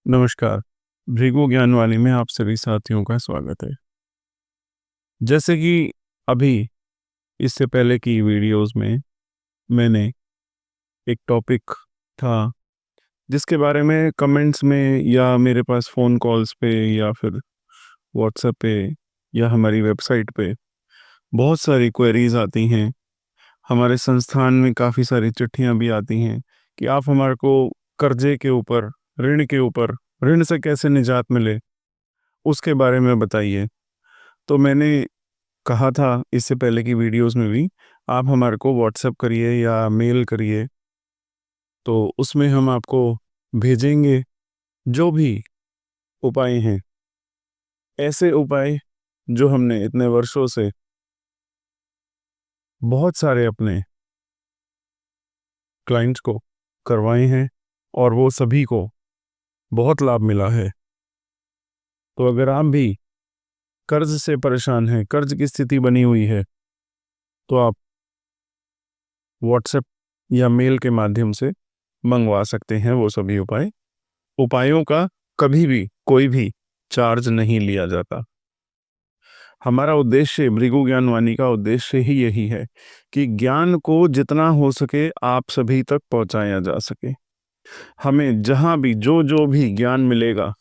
नमस्कार। भृगु ज्ञानवाणी में आप सभी साथियों का स्वागत है। जैसे कि अभी इससे पहले की वीडियोस में मैंने एक टॉपिक था जिसके बारे में कमेंट्स में या मेरे पास फ़ोन कॉल्स पे या फिर व्हाट्सएप पे या हमारी वेबसाइट पे बहुत सारी क्वेरीज आती हैं। हमारे संस्थान में काफ़ी सारी चिट्ठियां भी आती हैं कि आप हमारे को कर्जे के ऊपर, ऋण से कैसे निजात मिले, उसके बारे में बताइए। तो मैंने कहा था इससे पहले की वीडियोस में भी, आप हमारे को व्हाट्सएप करिए या मेल करिए, तो उसमें हम आपको भेजेंगे जो भी उपाय हैं, ऐसे उपाय जो हमने इतने वर्षों से बहुत सारे अपने क्लाइंट्स को करवाए हैं और वो सभी को बहुत लाभ मिला है। तो अगर आप भी कर्ज से परेशान हैं, कर्ज की स्थिति बनी हुई है, तो आप व्हाट्सएप या मेल के माध्यम से मंगवा सकते हैं वो सभी उपायों का कभी भी कोई भी चार्ज नहीं लिया जाता। हमारा उद्देश्य, भृगु ज्ञानवाणी का उद्देश्य ही यही है कि ज्ञान को जितना हो सके आप सभी तक पहुंचाया जा सके। हमें जहां भी जो जो भी ज्ञान मिलेगा,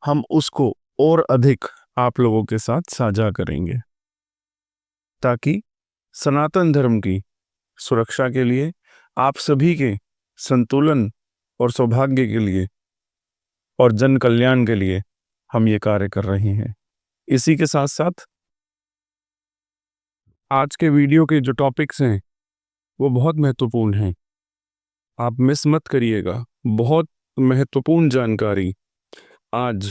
हम उसको और अधिक आप लोगों के साथ साझा करेंगे, ताकि सनातन धर्म की सुरक्षा के लिए, आप सभी के संतुलन और सौभाग्य के लिए और जन कल्याण के लिए हम ये कार्य कर रहे हैं। इसी के साथ साथ आज के वीडियो के जो टॉपिक्स हैं वो बहुत महत्वपूर्ण हैं, आप मिस मत करिएगा। बहुत महत्वपूर्ण जानकारी आज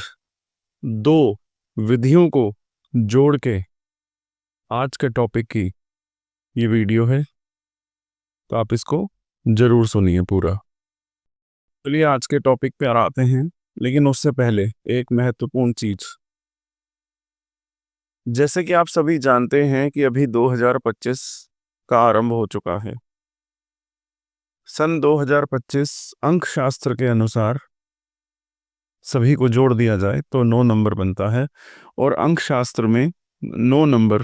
दो विधियों को जोड़ के आज के टॉपिक की ये वीडियो है, तो आप इसको जरूर सुनिए पूरा। चलिए आज के टॉपिक पे आते हैं, लेकिन उससे पहले एक महत्वपूर्ण चीज, जैसे कि आप सभी जानते हैं कि अभी 2025 का आरंभ हो चुका है। सन 2025 अंक शास्त्र के अनुसार सभी को जोड़ दिया जाए तो 9 नंबर बनता है, और अंक शास्त्र में 9 नंबर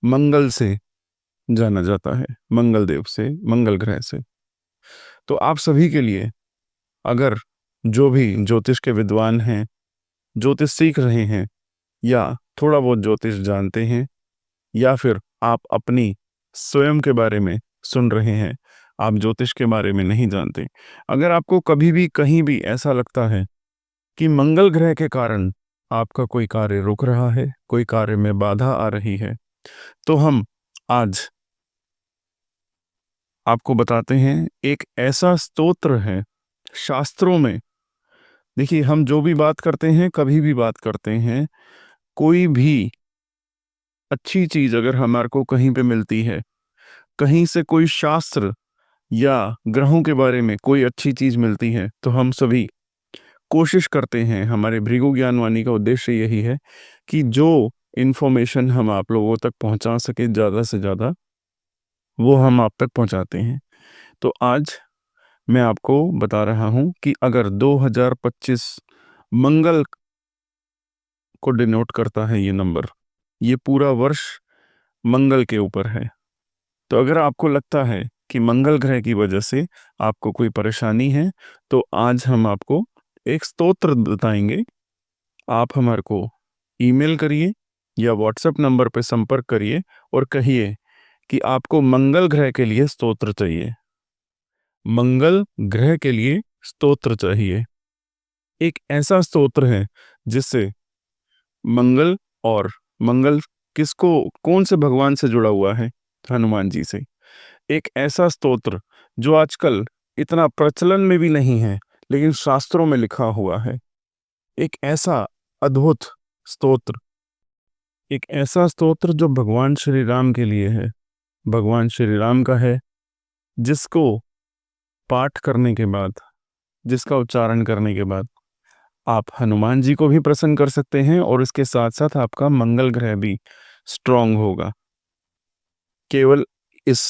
मंगल से जाना जाता है, मंगल देव से, मंगल ग्रह से। तो आप सभी के लिए, अगर जो भी ज्योतिष के विद्वान हैं, ज्योतिष सीख रहे हैं या थोड़ा बहुत ज्योतिष जानते हैं, या फिर आप अपनी स्वयं के बारे में सुन रहे हैं, आप ज्योतिष के बारे में नहीं जानते, अगर आपको कभी भी कहीं भी ऐसा लगता है कि मंगल ग्रह के कारण आपका कोई कार्य रुक रहा है, कोई कार्य में बाधा आ रही है, तो हम आज आपको बताते हैं एक ऐसा स्तोत्र है शास्त्रों में। देखिए, हम जो भी बात करते हैं, कभी भी बात करते हैं, कोई भी अच्छी चीज अगर हमारे को कहीं पे मिलती है, कहीं से कोई शास्त्र या ग्रहों के बारे में कोई अच्छी चीज मिलती है, तो हम सभी कोशिश करते हैं, हमारे भृगु ज्ञानवाणी का उद्देश्य यही है कि जो इन्फॉर्मेशन हम आप लोगों तक पहुंचा सके ज़्यादा से ज़्यादा, वो हम आप तक पहुंचाते हैं। तो आज मैं आपको बता रहा हूं कि अगर 2025 मंगल को डिनोट करता है ये नंबर, ये पूरा वर्ष मंगल के ऊपर है, तो अगर आपको लगता है कि मंगल ग्रह की वजह से आपको कोई परेशानी है, तो आज हम आपको एक स्तोत्र बताएंगे। आप हमारे को ईमेल करिए या व्हाट्सएप नंबर पर संपर्क करिए और कहिए कि आपको मंगल ग्रह के लिए स्तोत्र चाहिए, मंगल ग्रह के लिए स्तोत्र चाहिए। एक ऐसा स्तोत्र है जिससे मंगल, और मंगल किसको, कौन से भगवान से जुड़ा हुआ है? हनुमान जी से। एक ऐसा स्तोत्र जो आजकल इतना प्रचलन में भी नहीं है, लेकिन शास्त्रों में लिखा हुआ है। एक ऐसा अद्भुत स्तोत्र, एक ऐसा स्तोत्र जो भगवान श्री राम के लिए है, भगवान श्री राम का है, जिसको पाठ करने के बाद, जिसका उच्चारण करने के बाद आप हनुमान जी को भी प्रसन्न कर सकते हैं, और इसके साथ साथ आपका मंगल ग्रह भी स्ट्रांग होगा केवल इस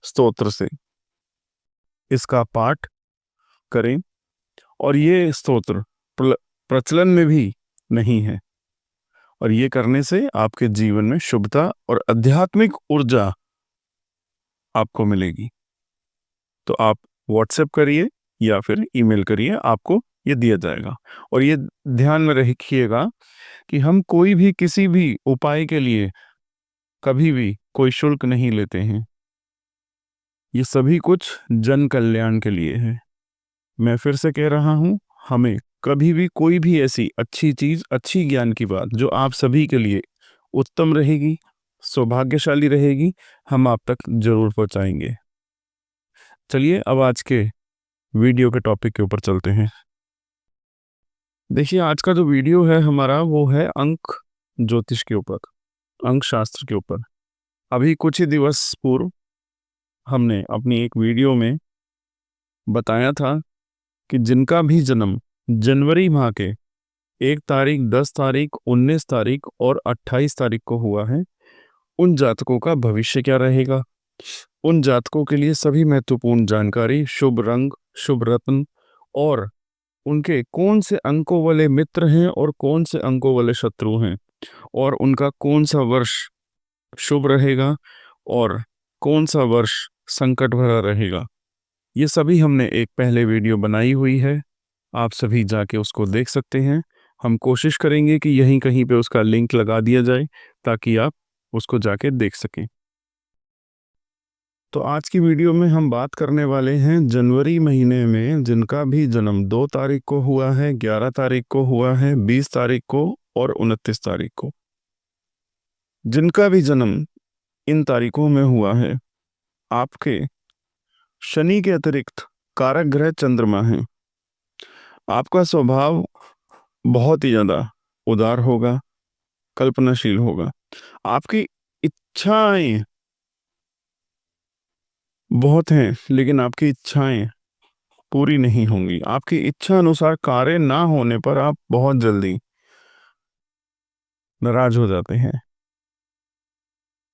स्तोत्र से। इसका पाठ करें। और ये स्तोत्र प्रचलन में भी नहीं है, और ये करने से आपके जीवन में शुभता और आध्यात्मिक ऊर्जा आपको मिलेगी। तो आप व्हाट्सएप करिए या फिर ईमेल करिए, आपको ये दिया जाएगा। और ये ध्यान में रखिएगा कि हम कोई भी किसी भी उपाय के लिए कभी भी कोई शुल्क नहीं लेते हैं। ये सभी कुछ जन कल्याण के लिए है। मैं फिर से कह रहा हूँ, हमें कभी भी कोई भी ऐसी अच्छी चीज़, अच्छी ज्ञान की बात जो आप सभी के लिए उत्तम रहेगी, सौभाग्यशाली रहेगी, हम आप तक जरूर पहुँचाएंगे। चलिए अब आज के वीडियो के टॉपिक के ऊपर चलते हैं। देखिए, आज का जो वीडियो है हमारा, वो है अंक ज्योतिष के ऊपर, अंक शास्त्र के ऊपर। अभी कुछ ही दिवस पूर्व हमने अपनी एक वीडियो में बताया था कि जिनका भी जन्म जनवरी माह के 1 तारीख, 10 तारीख, 19 तारीख और 28 तारीख को हुआ है, उन जातकों का भविष्य क्या रहेगा, उन जातकों के लिए सभी महत्वपूर्ण जानकारी, शुभ रंग, शुभ रत्न, और उनके कौन से अंकों वाले मित्र हैं और कौन से अंकों वाले शत्रु हैं, और उनका कौन सा वर्ष शुभ रहेगा और कौन सा वर्ष संकट भरा रहेगा, ये सभी हमने एक पहले वीडियो बनाई हुई है। आप सभी जाके उसको देख सकते हैं। हम कोशिश करेंगे कि यहीं कहीं पे उसका लिंक लगा दिया जाए ताकि आप उसको जाके देख सकें। तो आज की वीडियो में हम बात करने वाले हैं जनवरी महीने में जिनका भी जन्म 2 तारीख को हुआ है, 11 तारीख को हुआ है, 20 तारीख को और 29 तारीख को। जिनका भी जन्म इन तारीखों में हुआ है, आपके शनि के अतिरिक्त कारक ग्रह चंद्रमा है। आपका स्वभाव बहुत ही ज़्यादा उदार होगा, कल्पनाशील होगा। आपकी इच्छाएं बहुत हैं, लेकिन आपकी इच्छाएं पूरी नहीं होंगी। आपकी इच्छा अनुसार कार्य ना होने पर आप बहुत जल्दी नाराज हो जाते हैं।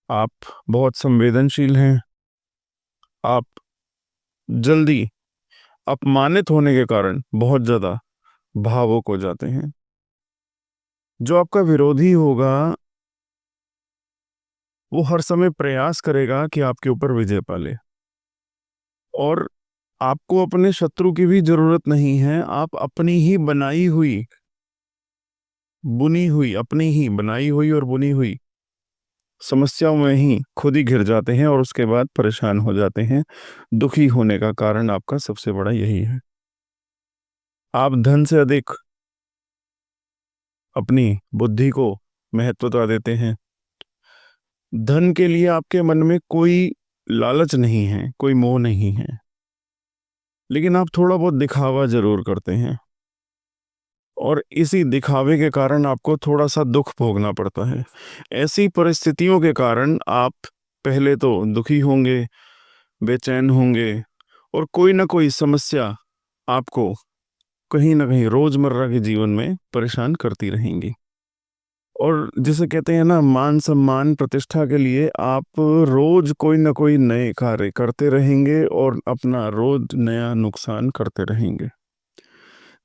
आप बहुत संवेदनशील हैं। आप जल्दी अपमानित होने के कारण बहुत ज़्यादा भावुक हो जाते हैं। जो आपका विरोधी होगा वो हर समय प्रयास करेगा कि आपके ऊपर विजय पाले, और आपको अपने शत्रु की भी जरूरत नहीं है। आप अपनी ही बनाई हुई, बुनी हुई, अपनी ही बनाई हुई और बुनी हुई समस्याओं में ही खुद ही घिर जाते हैं और उसके बाद परेशान हो जाते हैं। दुखी होने का कारण आपका सबसे बड़ा यही है। आप धन से अधिक अपनी बुद्धि को महत्वता देते हैं। धन के लिए आपके मन में कोई लालच नहीं है, कोई मोह नहीं है, लेकिन आप थोड़ा बहुत दिखावा जरूर करते हैं, और इसी दिखावे के कारण आपको थोड़ा सा दुख भोगना पड़ता है। ऐसी परिस्थितियों के कारण आप पहले तो दुखी होंगे, बेचैन होंगे, और कोई ना कोई समस्या आपको कहीं ना कहीं रोजमर्रा के जीवन में परेशान करती रहेंगी। और जिसे कहते हैं ना, मान सम्मान प्रतिष्ठा के लिए आप रोज कोई ना कोई नए कार्य करते रहेंगे और अपना रोज नया नुकसान करते रहेंगे।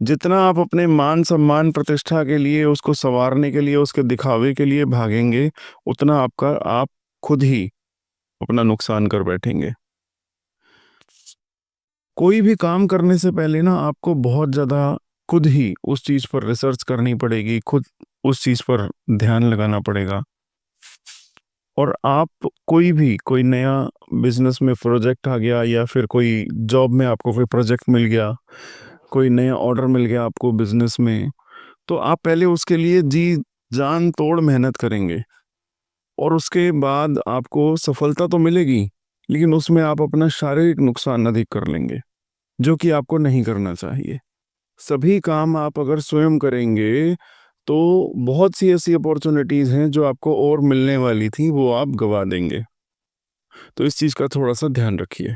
जितना आप अपने मान सम्मान प्रतिष्ठा के लिए, उसको संवारने के लिए, उसके दिखावे के लिए भागेंगे, उतना आप खुद ही अपना नुकसान कर बैठेंगे। कोई भी काम करने से पहले ना आपको बहुत ज़्यादा खुद ही उस चीज़ पर रिसर्च करनी पड़ेगी, खुद उस चीज़ पर ध्यान लगाना पड़ेगा। और आप कोई नया बिजनेस में प्रोजेक्ट आ गया, या फिर कोई जॉब में आपको कोई प्रोजेक्ट मिल गया, कोई नया ऑर्डर मिल गया आपको बिजनेस में, तो आप पहले उसके लिए जी जान तोड़ मेहनत करेंगे, और उसके बाद आपको सफलता तो मिलेगी, लेकिन उसमें आप अपना शारीरिक नुकसान अधिक कर लेंगे, जो कि आपको नहीं करना चाहिए। सभी काम आप अगर स्वयं करेंगे तो बहुत सी ऐसी अपॉर्चुनिटीज़ हैं जो आपको और मिलने वाली थी, वो आप गवा देंगे। तो इस चीज़ का थोड़ा सा ध्यान रखिए।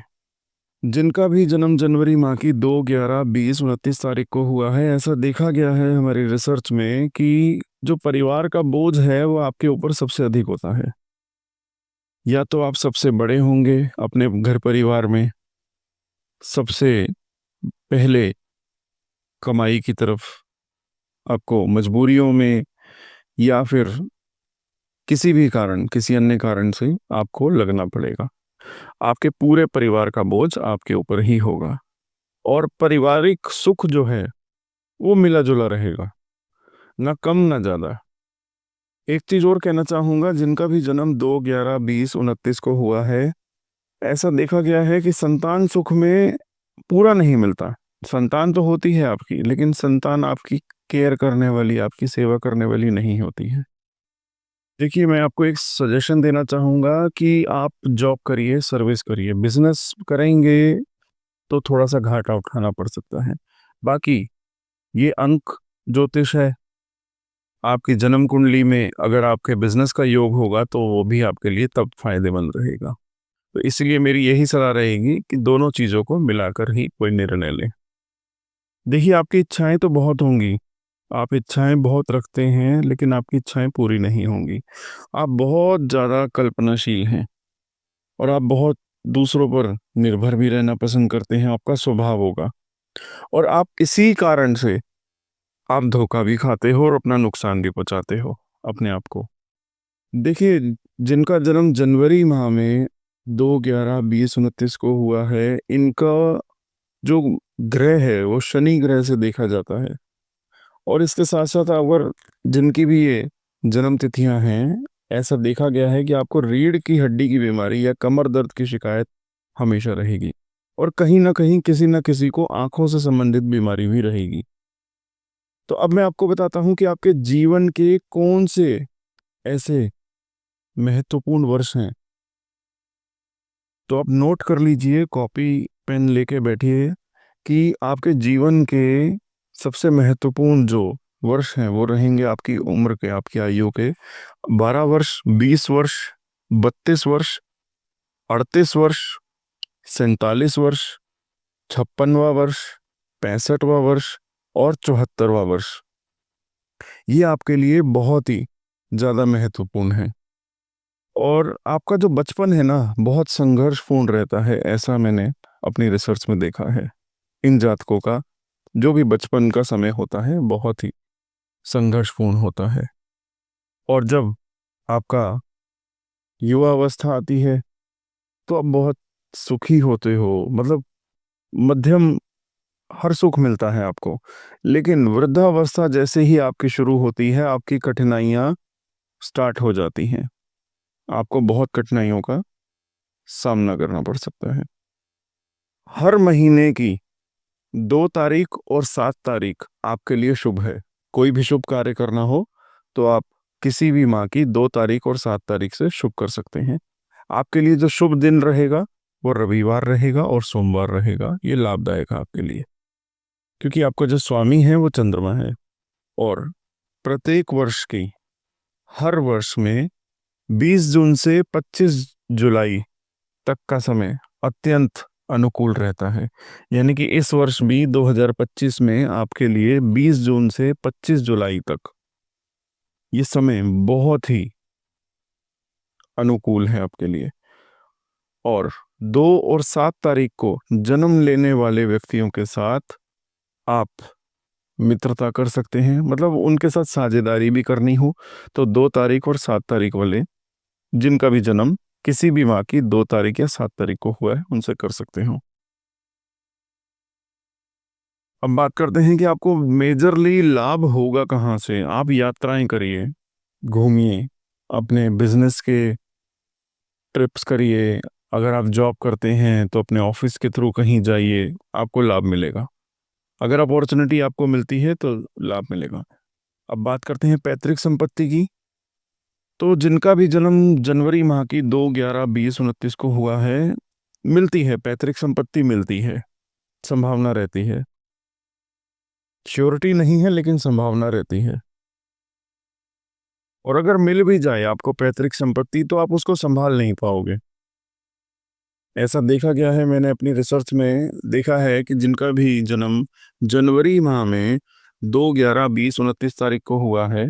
जिनका भी जन्म जनवरी माह की 2, 11, 20, 29 तारीख को हुआ है, ऐसा देखा गया है हमारी रिसर्च में कि जो परिवार का बोझ है वो आपके ऊपर सबसे अधिक होता है। या तो आप सबसे बड़े होंगे अपने घर परिवार में, सबसे पहले कमाई की तरफ आपको मजबूरियों में या फिर किसी भी कारण, किसी अन्य कारण से आपको लगना पड़ेगा। आपके पूरे परिवार का बोझ आपके ऊपर ही होगा और पारिवारिक सुख जो है वो मिला-जुला रहेगा, ना कम ना ज़्यादा। एक चीज़ और कहना चाहूँगा, जिनका भी जन्म 2, 11, 20, 29 को हुआ है, ऐसा देखा गया है कि संतान सुख में पूरा नहीं मिलता। संतान तो होती है आपकी, लेकिन संतान आपकी केयर करने वाली, आपकी सेवा करने वाली नहीं होती है। देखिए, मैं आपको एक सजेशन देना चाहूँगा कि आप जॉब करिए, सर्विस करिए। बिज़नेस करेंगे तो थोड़ा-सा घाटा उठाना पड़ सकता है। बाकी ये अंक ज्योतिष है, आपकी जन्म कुंडली में अगर आपके बिज़नेस का योग होगा तो वो भी आपके लिए तब फ़ायदेमंद रहेगा। तो इसलिए मेरी यही सलाह रहेगी कि दोनों चीज़ों को मिलाकर ही कोई निर्णय लें। देखिए, आपकी इच्छाएँ तो बहुत होंगी, आप इच्छाएँ बहुत रखते हैं, लेकिन आपकी इच्छाएँ पूरी नहीं होंगी। आप बहुत ज़्यादा कल्पनाशील हैं और आप बहुत दूसरों पर निर्भर भी रहना पसंद करते हैं, आपका स्वभाव होगा और आप इसी कारण से आप धोखा भी खाते हो और अपना नुकसान भी पहुँचाते हो अपने आप को। देखिए, जिनका जन्म जनवरी माह में 2, 11, 20, 29 को हुआ है, इनका जो ग्रह है वो शनि ग्रह से देखा जाता है और इसके साथ-साथ अगर जिनकी भी ये जन्म तिथियां हैं, ऐसा देखा गया है कि आपको रीढ़ की हड्डी की बीमारी या कमर दर्द की शिकायत हमेशा रहेगी और कहीं न कहीं किसी न किसी को आँखों से संबंधित बीमारी भी रहेगी। तो अब मैं आपको बताता हूँ कि आपके जीवन के कौन से ऐसे महत्वपूर्ण वर्ष हैं। तो आप नोट कर लीजिए, कॉपी पेन लेके बैठिए कि आपके जीवन के सबसे महत्वपूर्ण जो वर्ष हैं वो रहेंगे आपकी उम्र के, आपकी आयु के 12 वर्ष, 20 वर्ष, 32 वर्ष, 38 वर्ष, 47 वर्ष, 56वां वर्ष, 65वां वर्ष और 74वां वर्ष। ये आपके लिए बहुत ही ज़्यादा महत्वपूर्ण है और आपका जो बचपन है ना, बहुत संघर्षपूर्ण रहता है, ऐसा मैंने अपनी रिसर्च में देखा है। इन जातकों का जो भी बचपन का समय होता है, बहुत ही संघर्षपूर्ण होता है और जब आपका युवा अवस्था आती है, तो आप बहुत सुखी होते हो, मतलब मध्यम हर सुख मिलता है आपको। लेकिन वृद्धावस्था जैसे ही आपकी शुरू होती है, आपकी कठिनाइयाँ स्टार्ट हो जाती हैं। आपको बहुत कठिनाइयों का सामना करना पड़ सकता है। हर महीने की 2 तारीख और 7 तारीख आपके लिए शुभ है। कोई भी शुभ कार्य करना हो, तो आप किसी भी माह की 2 तारीख और 7 तारीख से शुभ कर सकते हैं। आपके लिए जो शुभ दिन रहेगा, वो रविवार रहेगा और सोमवार रहेगा। ये लाभदायक है आपके लिए, क्योंकि आपका जो स्वामी है, वो चंद्रमा है और प्रत्येक वर्ष की हर वर्ष में 20 जून से 25 जुलाई तक का समय अत्यंत अनुकूल रहता है। यानी कि इस वर्ष भी 2025 में आपके लिए 20 जून से 25 जुलाई तक ये समय बहुत ही अनुकूल है आपके लिए और 2 और 7 तारीख को जन्म लेने वाले व्यक्तियों के साथ आप मित्रता कर सकते हैं, मतलब उनके साथ साझेदारी भी करनी हो तो 2 तारीख और 7 तारीख वाले जिनका भी जन्म किसी भी माह की 2 तारीख या 7 तारीख को हुआ है, उनसे कर सकते हो। अब बात करते हैं कि आपको मेजरली लाभ होगा कहाँ से। आप यात्राएं करिए, घूमिए, अपने बिजनेस के ट्रिप्स करिए। अगर आप जॉब करते हैं तो अपने ऑफिस के थ्रू कहीं जाइए, आपको लाभ मिलेगा। अगर अपॉर्चुनिटी आपको मिलती है तो लाभ मिलेगा। अब बात करते हैं पैतृक संपत्ति की। तो जिनका भी जन्म जनवरी माह की 2, 11, 20, 29 को हुआ है, मिलती है, पैतृक संपत्ति मिलती है, संभावना रहती है। श्योरिटी नहीं है, लेकिन संभावना रहती है। और अगर मिल भी जाए आपको पैतृक संपत्ति, तो आप उसको संभाल नहीं पाओगे। ऐसा देखा गया है, मैंने अपनी रिसर्च में देखा है कि जिनका भी जन्म जनवरी माह में 2, 11, 20, 29 तारीख को हुआ है,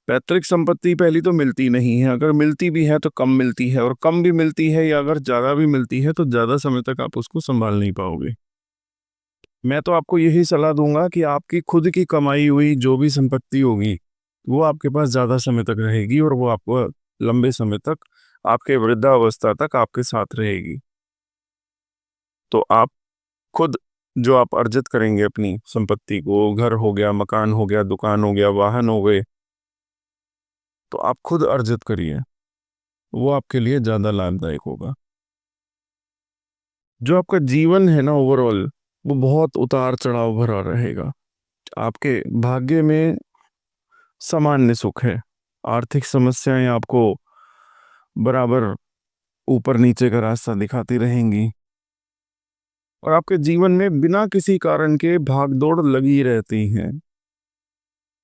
पैतृक संपत्ति पहली तो मिलती नहीं है। अगर मिलती भी है तो कम मिलती है और कम भी मिलती है या अगर ज़्यादा भी मिलती है तो ज़्यादा समय तक आप उसको संभाल नहीं पाओगे। मैं तो आपको यही सलाह दूंगा कि आपकी खुद की कमाई हुई जो भी संपत्ति होगी वो आपके पास ज़्यादा समय तक रहेगी और वो आपको लंबे समय तक, आपके वृद्धावस्था तक आपके साथ रहेगी। तो आप खुद जो आप अर्जित करेंगे अपनी संपत्ति को, घर हो गया, मकान हो गया, दुकान हो गया, वाहन हो गए, तो आप खुद अर्जित करिए, वो आपके लिए ज़्यादा लाभदायक होगा। जो आपका जीवन है ना ओवरऑल, वो बहुत उतार चढ़ाव भरा रहेगा। आपके भाग्य में सामान्य सुख है, आर्थिक समस्याएं आपको बराबर ऊपर नीचे का रास्ता दिखाती रहेंगी, और आपके जीवन में बिना किसी कारण के भागदौड़ लगी रहती है।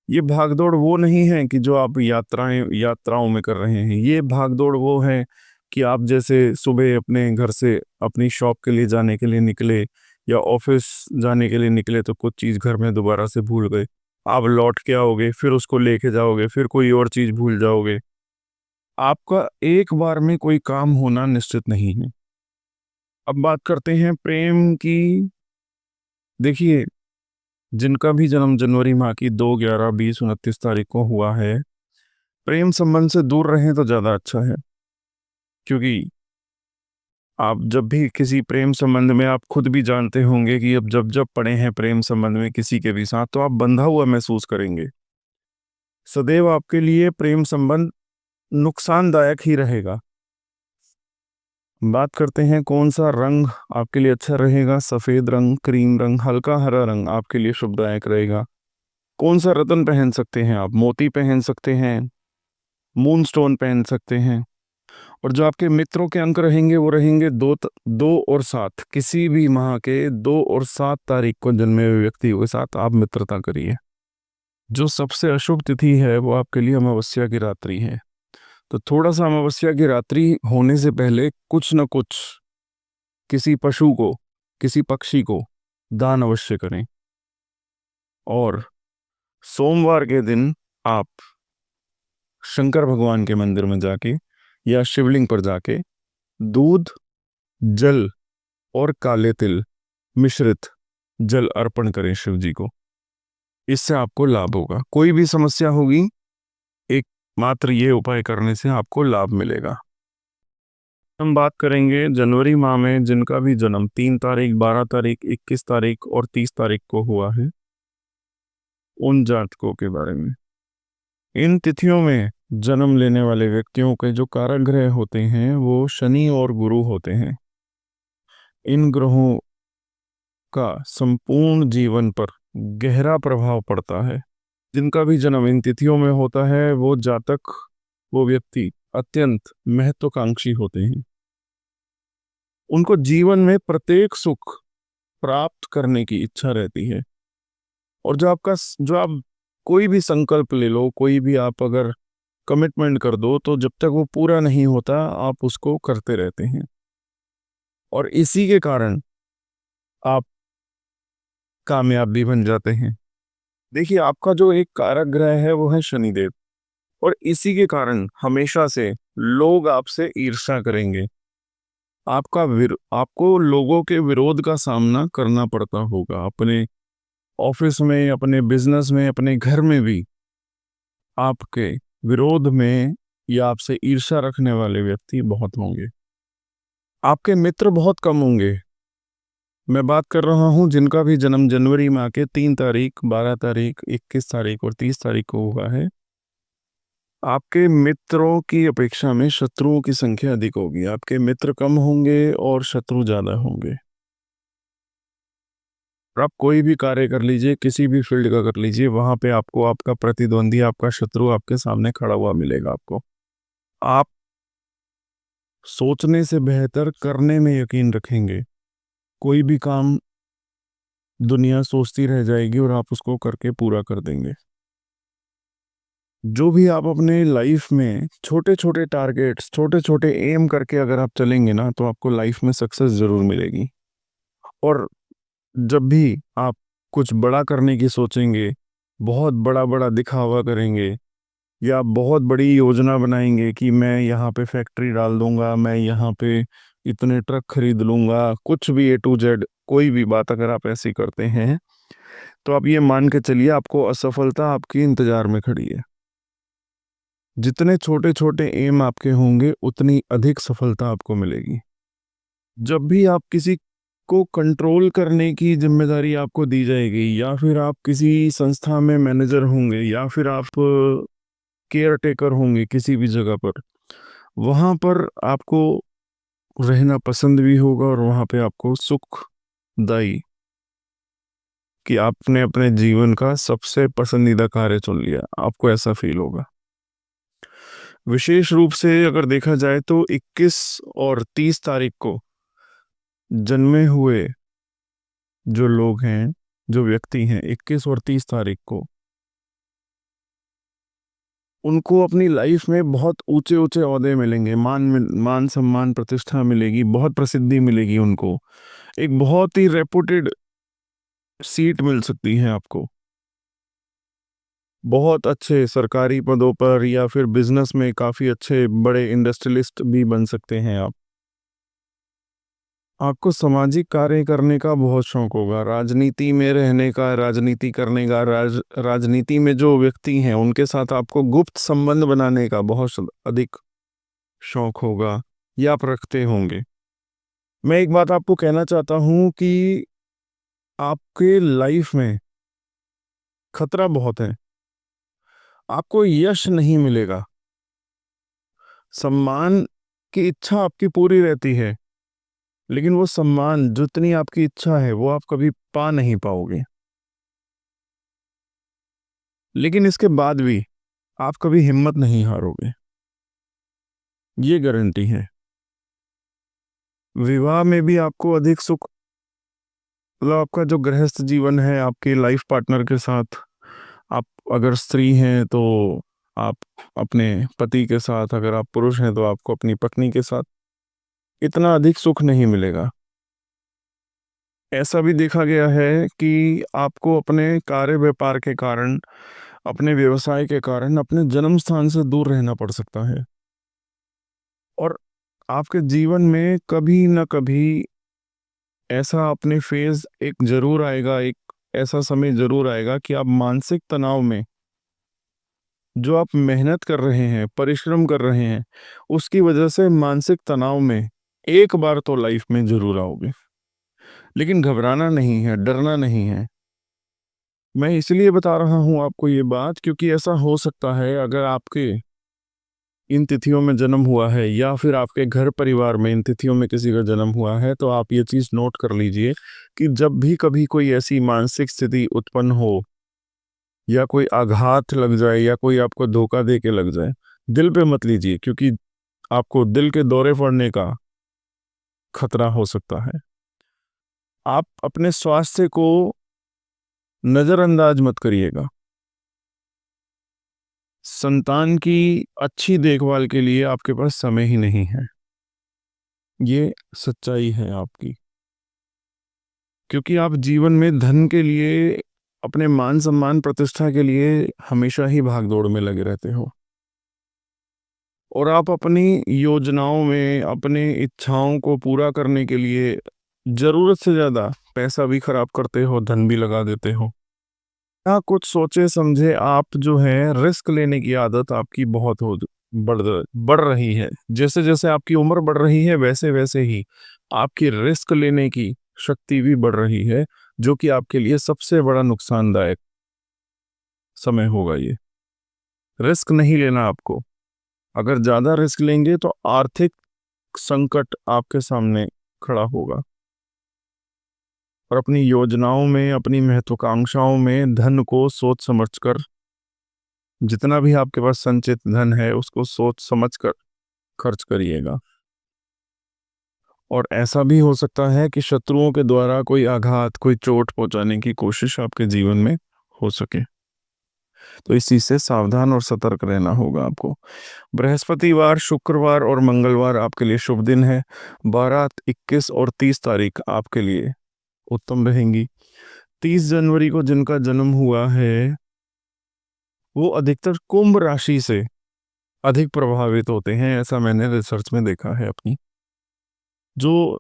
ये भागदौड़ वो नहीं है कि जो आप यात्राओं में कर रहे हैं, ये भागदौड़ वो है कि आप जैसे सुबह अपने घर से अपनी शॉप के लिए जाने के लिए निकले या ऑफिस जाने के लिए निकले, तो कुछ चीज़ घर में दोबारा से भूल गए, आप लौट के आओगे, फिर उसको लेके जाओगे, फिर कोई और चीज़ भूल जाओगे। आपका एक बार में कोई काम होना निश्चित नहीं है। अब बात करते हैं प्रेम की। देखिए, जिनका भी जन्म जनवरी माह की 2, 11, 20, 29 तारीख को हुआ है, प्रेम संबंध से दूर रहें तो ज़्यादा अच्छा है। क्योंकि आप जब भी किसी प्रेम संबंध में, आप खुद भी जानते होंगे कि अब जब जब पड़े हैं प्रेम संबंध में किसी के भी साथ, तो आप बंधा हुआ महसूस करेंगे। सदैव आपके लिए प्रेम संबंध नुकसानदायक ही रहेगा। बात करते हैं कौन सा रंग आपके लिए अच्छा रहेगा। सफ़ेद रंग, क्रीम रंग, हल्का हरा रंग आपके लिए शुभदायक रहेगा। कौन सा रत्न पहन सकते हैं आप? मोती पहन सकते हैं, मून स्टोन पहन सकते हैं। और जो आपके मित्रों के अंक रहेंगे वो रहेंगे 2 और 7। किसी भी माह के 2 और 7 तारीख को जन्मे हुए व्यक्तियों के साथ आप मित्रता करिए। जो सबसे अशुभ तिथि है वो आपके लिए अमावस्या की रात्रि है। तो थोड़ा सा अमावस्या की रात्रि होने से पहले कुछ न कुछ किसी पशु को, किसी पक्षी को दान अवश्य करें। और सोमवार के दिन आप शंकर भगवान के मंदिर में जाके या शिवलिंग पर जाके दूध, जल और काले तिल मिश्रित जल अर्पण करें शिव जी को। इससे आपको लाभ होगा। कोई भी समस्या होगी, एक मात्र ये उपाय करने से आपको लाभ मिलेगा। हम बात करेंगे जनवरी माह में जिनका भी जन्म 3 तारीख, 12 तारीख, 21 तारीख और 30 तारीख को हुआ है, उन जातकों के बारे में। इन तिथियों में जन्म लेने वाले व्यक्तियों के जो कारक ग्रह होते हैं वो शनि और गुरु होते हैं। इन ग्रहों का संपूर्ण जीवन पर गहरा प्रभाव पड़ता है। जिनका भी जन्म इन तिथियों में होता है वो जातक, वो व्यक्ति अत्यंत महत्वाकांक्षी होते हैं। उनको जीवन में प्रत्येक सुख प्राप्त करने की इच्छा रहती है। और जो आप कोई भी संकल्प ले लो, कोई भी आप अगर कमिटमेंट कर दो, तो जब तक वो पूरा नहीं होता आप उसको करते रहते हैं। और इसी के कारण आप कामयाब भी बन जाते हैं। देखिए, आपका जो एक कारक ग्रह है वो है शनिदेव, और इसी के कारण हमेशा से लोग आपसे ईर्ष्या करेंगे। आपको लोगों के विरोध का सामना करना पड़ता होगा, अपने ऑफिस में, अपने बिजनेस में, अपने घर में भी आपके विरोध में या आपसे ईर्ष्या रखने वाले व्यक्ति बहुत होंगे। आपके मित्र बहुत कम होंगे। मैं बात कर रहा हूं जिनका भी जन्म जनवरी माह के 3 तारीख, 12 तारीख, 21 तारीख और 30 तारीख को हुआ है, आपके मित्रों की अपेक्षा में शत्रुओं की संख्या अधिक होगी। आपके मित्र कम होंगे और शत्रु ज्यादा होंगे। और आप कोई भी कार्य कर लीजिए, किसी भी फील्ड का कर लीजिए, वहां पे आपको आपका प्रतिद्वंदी, आपका शत्रु आपके सामने खड़ा हुआ मिलेगा। आपको आप सोचने से बेहतर करने में यकीन रखेंगे। कोई भी काम दुनिया सोचती रह जाएगी और आप उसको करके पूरा कर देंगे। जो भी आप अपने लाइफ में छोटे छोटे टारगेट्स, छोटे छोटे एम करके अगर आप चलेंगे ना, तो आपको लाइफ में सक्सेस जरूर मिलेगी। और जब भी आप कुछ बड़ा करने की सोचेंगे, बहुत बड़ा बड़ा दिखावा करेंगे या बहुत बड़ी योजना बनाएंगे कि मैं यहाँ पे फैक्ट्री डाल दूंगा, मैं यहाँ पे इतने ट्रक खरीद लूंगा, कुछ भी A to Z कोई भी बात अगर आप ऐसी करते हैं, तो आप ये मान के चलिए आपको असफलता आपकी इंतज़ार में खड़ी है। जितने छोटे-छोटे एम आपके होंगे, उतनी अधिक सफलता आपको मिलेगी। जब भी आप किसी को कंट्रोल करने की ज़िम्मेदारी आपको दी जाएगी या फिर आप किसी संस्था में मैनेजर होंगे या फिर आप केयर टेकर होंगे किसी भी जगह पर, वहाँ पर आपको रहना पसंद भी होगा और वहाँ पे आपको सुखदाई कि आपने अपने जीवन का सबसे पसंदीदा कार्य चुन लिया, आपको ऐसा फ़ील होगा। विशेष रूप से अगर देखा जाए तो 21 और 30 तारीख को जन्मे हुए जो लोग हैं, जो व्यक्ति हैं 21 और 30 तारीख को, उनको अपनी लाइफ में बहुत ऊँचे-ऊँचे ओहदे मिलेंगे, मान-सम्मान, प्रतिष्ठा मिलेगी, बहुत प्रसिद्धि मिलेगी उनको। एक बहुत ही रेपुटेड सीट मिल सकती है आपको। बहुत अच्छे सरकारी पदों पर या फिर बिज़नेस में काफ़ी अच्छे बड़े इंडस्ट्रियलिस्ट भी बन सकते हैं आप। आपको सामाजिक कार्य करने का बहुत शौक होगा, राजनीति में रहने का, राजनीति करने का, राजनीति में जो व्यक्ति हैं उनके साथ आपको गुप्त संबंध बनाने का बहुत अधिक शौक होगा या आप रखते होंगे। मैं एक बात आपको कहना चाहता हूँ कि आपके लाइफ में खतरा बहुत है। आपको यश नहीं मिलेगा। सम्मान की इच्छा आपकी पूरी रहती है, लेकिन वो सम्मान जितनी आपकी इच्छा है वो आप कभी पा नहीं पाओगे। लेकिन इसके बाद भी आप कभी हिम्मत नहीं हारोगे, ये गारंटी है। विवाह में भी आपको अधिक सुख, मतलब आपका जो गृहस्थ जीवन है आपके लाइफ पार्टनर के साथ, आप अगर स्त्री हैं तो आप अपने पति के साथ, अगर आप पुरुष हैं तो आपको अपनी पत्नी के साथ इतना अधिक सुख नहीं मिलेगा। ऐसा भी देखा गया है कि आपको अपने कार्य व्यापार के कारण, अपने व्यवसाय के कारण अपने जन्म स्थान से दूर रहना पड़ सकता है और आपके जीवन में कभी न कभी ऐसा अपने फेज़ एक ज़रूर आएगा, एक ऐसा समय ज़रूर आएगा कि आप मानसिक तनाव में, जो आप मेहनत कर रहे हैं, परिश्रम कर रहे हैं, उसकी वजह से मानसिक तनाव में एक बार तो लाइफ में ज़रूर आओगे। लेकिन घबराना नहीं है, डरना नहीं है। मैं इसलिए बता रहा हूँ आपको ये बात क्योंकि ऐसा हो सकता है अगर आपके इन तिथियों में जन्म हुआ है या फिर आपके घर परिवार में इन तिथियों में किसी का जन्म हुआ है, तो आप ये चीज़ नोट कर लीजिए कि जब भी कभी कोई ऐसी मानसिक स्थिति उत्पन्न हो या कोई आघात लग जाए या कोई आपको धोखा दे के लग जाए, दिल पे मत लीजिए क्योंकि आपको दिल के दौरे पड़ने का खतरा हो सकता है। आप अपने स्वास्थ्य को नज़रअंदाज मत करिएगा। संतान की अच्छी देखभाल के लिए आपके पास समय ही नहीं है। ये सच्चाई है आपकी। क्योंकि आप जीवन में धन के लिए, अपने मान-सम्मान, प्रतिष्ठा के लिए हमेशा ही भाग-दौड़ में लगे रहते हो। और आप अपनी योजनाओं में, अपने इच्छाओं को पूरा करने के लिए ज़रूरत से ज़्यादा पैसा भी खराब करते हो, धन भी लगा देते हो। ना कुछ सोचे समझे आप जो है रिस्क लेने की आदत आपकी बहुत हो बढ़ रही है। जैसे-जैसे आपकी उम्र बढ़ रही है वैसे-वैसे ही आपकी रिस्क लेने की शक्ति भी बढ़ रही है, जो कि आपके लिए सबसे बड़ा नुकसानदायक समय होगा ये। रिस्क नहीं लेना आपको। अगर ज़्यादा रिस्क लेंगे तो आर्थिक संकट आपके सामने खड़ा होगा। और अपनी योजनाओं में, अपनी महत्वाकांक्षाओं में धन को सोच समझकर, जितना भी आपके पास संचित धन है उसको सोच समझकर खर्च करिएगा। और ऐसा भी हो सकता है कि शत्रुओं के द्वारा कोई आघात, कोई चोट पहुंचाने की कोशिश आपके जीवन में हो सके। तो इस चीज़ से सावधान और सतर्क रहना होगा आपको। बृहस्पतिवार, शुक्रवार और मंगलवार आपके लिए शुभ दिन है। 12, 21 और 30 तारीख आपके लिए उत्तम रहेंगी। 30 जनवरी को जिनका जन्म हुआ है, वो अधिकतर कुंभ राशि से अधिक प्रभावित होते हैं, ऐसा मैंने रिसर्च में देखा है अपनी। जो